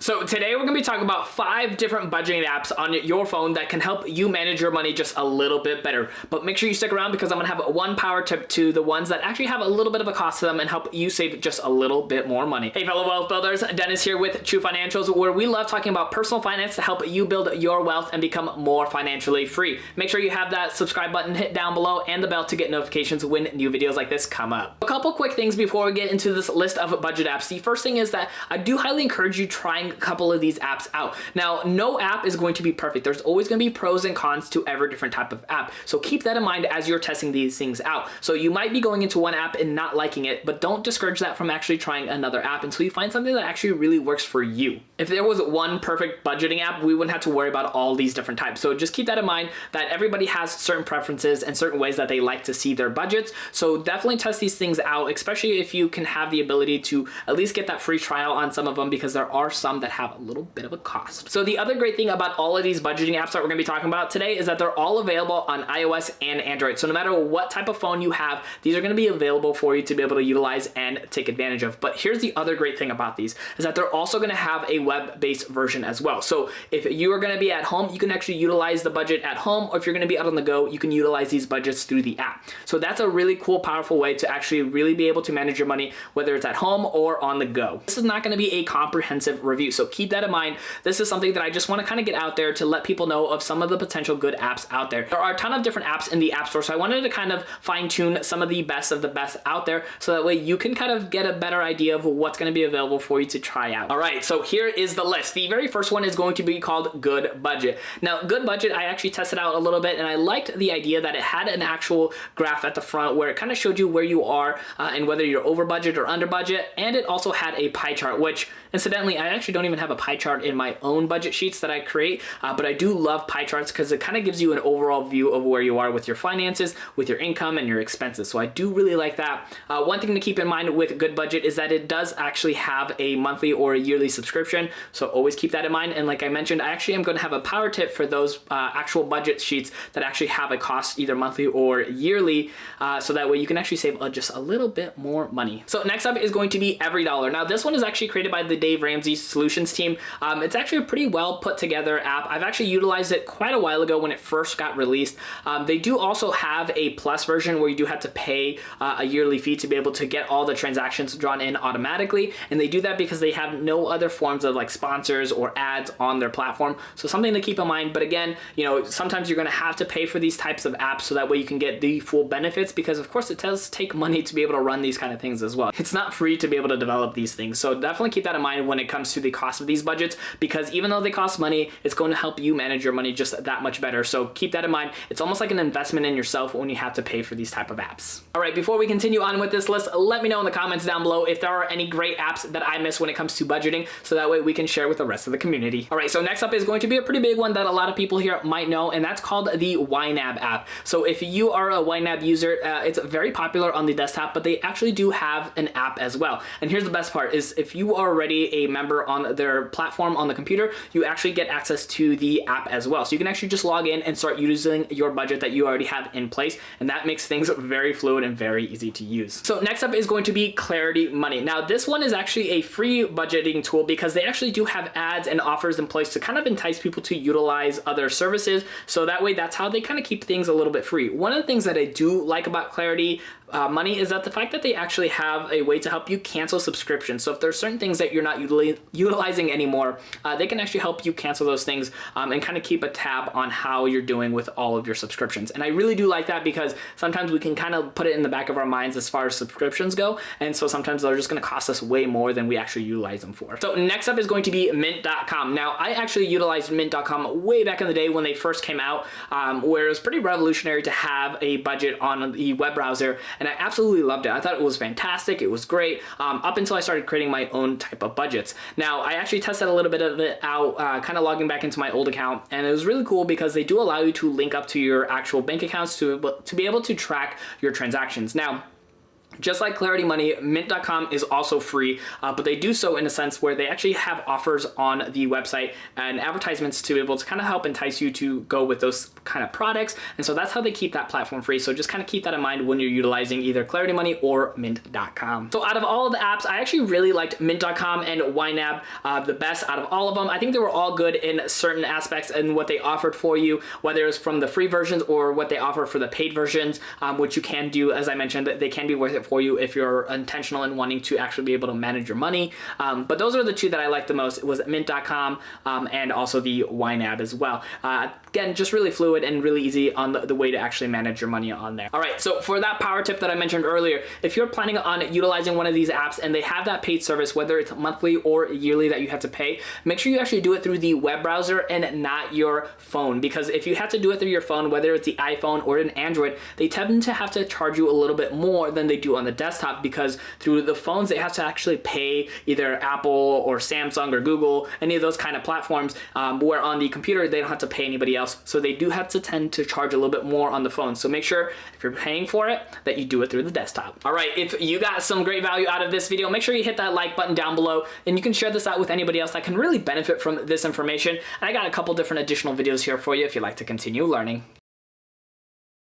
So today we're going to be talking about 5 different budgeting apps on your phone that can help you manage your money just a little bit better. But make sure you stick around because I'm going to have one power tip to the ones that actually have a little bit of a cost to them and help you save just a little bit more money. Hey fellow wealth builders, Dennis here with True Financials, where we love talking about personal finance to help you build your wealth and become more financially free. Make sure you have that subscribe button hit down below and the bell to get notifications when new videos like this come up. A couple quick things before we get into this list of budget apps. The first thing is that I do highly encourage you trying a couple of these apps out. Now, no app is going to be perfect. There's always going to be pros and cons to every different type of app. So keep that in mind as you're testing these things out. So you might be going into one app and not liking it, but don't discourage that from actually trying another app until you find something that actually really works for you. If there was one perfect budgeting app, we wouldn't have to worry about all these different types. So just keep that in mind that everybody has certain preferences and certain ways that they like to see their budgets. So definitely test these things out, especially if you can have the ability to at least get that free trial on some of them, because there are some that have a little bit of a cost. So the other great thing about all of these budgeting apps that we're going to be talking about today is that they're all available on iOS and Android. So no matter what type of phone you have, these are going to be available for you to be able to utilize and take advantage of. But here's the other great thing about these is that they're also going to have a web-based version as well. So if you are going to be at home, you can actually utilize the budget at home, or if you're going to be out on the go, you can utilize these budgets through the app. So that's a really cool, powerful way to actually really be able to manage your money, whether it's at home or on the go. This is not going to be a comprehensive review, so keep that in mind. This is something that I just want to kind of get out there to let people know of some of the potential good apps out there. There are a ton of different apps in the App Store, so I wanted to kind of fine tune some of the best out there, so that way you can kind of get a better idea of what's going to be available for you to try out. All right, so here is the list. The very first one is going to be called Good Budget. Now, Good Budget, I actually tested out a little bit, and I liked the idea that it had an actual graph at the front where it kind of showed you where you are and whether you're over budget or under budget, and it also had a pie chart, which incidentally, I actually don't even have a pie chart in my own budget sheets that I create, but I do love pie charts because it kind of gives you an overall view of where you are with your finances, with your income, and your expenses. So I do really like that. One thing to keep in mind with Good Budget is that it does actually have a monthly or a yearly subscription, so always keep that in mind. And like I mentioned, I actually am going to have a power tip for those actual budget sheets that actually have a cost either monthly or yearly, so that way you can actually save just a little bit more money. So next up is going to be Every Dollar. Now this one is actually created by the Dave Ramsey Solutions team. It's actually a pretty well put together app. I've actually utilized it quite a while ago when it first got released. They do also have a plus version where you do have to pay a yearly fee to be able to get all the transactions drawn in automatically, and they do that because they have no other forms of like sponsors or ads on their platform. So something to keep in mind. But again, you know, sometimes you're going to have to pay for these types of apps so that way you can get the full benefits, because of course it does take money to be able to run these kind of things as well. It's not free to be able to develop these things. So definitely keep that in mind when it comes to the cost of these budgets, because even though they cost money, it's going to help you manage your money just that much better. So keep that in mind. It's almost like an investment in yourself when you have to pay for these type of apps. All right, before we continue on with this list, let me know in the comments down below if there are any great apps that I miss when it comes to budgeting, so that way we can share with the rest of the community. All right, so next up is going to be a pretty big one that a lot of people here might know, and that's called the YNAB app. So if you are a YNAB user, it's very popular on the desktop, but they actually do have an app as well. And here's the best part is if you are already a member on their platform on the computer, you actually get access to the app as well. So you can actually just log in and start using your budget that you already have in place, and that makes things very fluid and very easy to use. So next up is going to be Clarity Money. Now this one is actually a free budgeting tool because they actually do have ads and offers in place to kind of entice people to utilize other services. So that way, that's how they kind of keep things a little bit free. One of the things that I do like about Clarity Money is that the fact that they actually have a way to help you cancel subscriptions. So if there's certain things that you're not utilizing anymore, they can actually help you cancel those things and kind of keep a tab on how you're doing with all of your subscriptions. And I really do like that because sometimes we can kind of put it in the back of our minds as far as subscriptions go. And so sometimes they're just going to cost us way more than we actually utilize them for. So next up is going to be Mint.com. Now I actually utilized Mint.com way back in the day when they first came out, where it was pretty revolutionary to have a budget on the web browser. And I absolutely loved it. I thought it was fantastic. It was great up until I started creating my own type of budgets. Now, I actually tested a little bit of it out, kind of logging back into my old account, and it was really cool because they do allow you to link up to your actual bank accounts to be able to track your transactions. Now, Just like Clarity Money, Mint.com is also free, but they do so in a sense where they actually have offers on the website and advertisements to be able to kind of help entice you to go with those kind of products. And so that's how they keep that platform free. So just kind of keep that in mind when you're utilizing either Clarity Money or Mint.com. So out of all of the apps, I actually really liked Mint.com and YNAB the best out of all of them. I think they were all good in certain aspects and what they offered for you, whether it was from the free versions or what they offer for the paid versions, which you can do, as I mentioned, they can be worth it for you if you're intentional in wanting to actually be able to manage your money. But those are the two that I liked the most. It was Mint.com and also the YNAB as well. Again, just really fluid and really easy on the way to actually manage your money on there. All right, so for that power tip that I mentioned earlier, if you're planning on utilizing one of these apps and they have that paid service, whether it's monthly or yearly that you have to pay, make sure you actually do it through the web browser and not your phone. Because if you have to do it through your phone, whether it's the iPhone or an Android, they tend to have to charge you a little bit more than they do on the desktop, because through the phones they have to actually pay either Apple or Samsung or Google, any of those kind of platforms, where on the computer they don't have to pay anybody else. So they do have to tend to charge a little bit more on the phone. So make sure if you're paying for it that you do it through the desktop. All right, if you got some great value out of this video, make sure you hit that like button down below, and you can share this out with anybody else that can really benefit from this information. And I got a couple different additional videos here for you if you'd like to continue learning.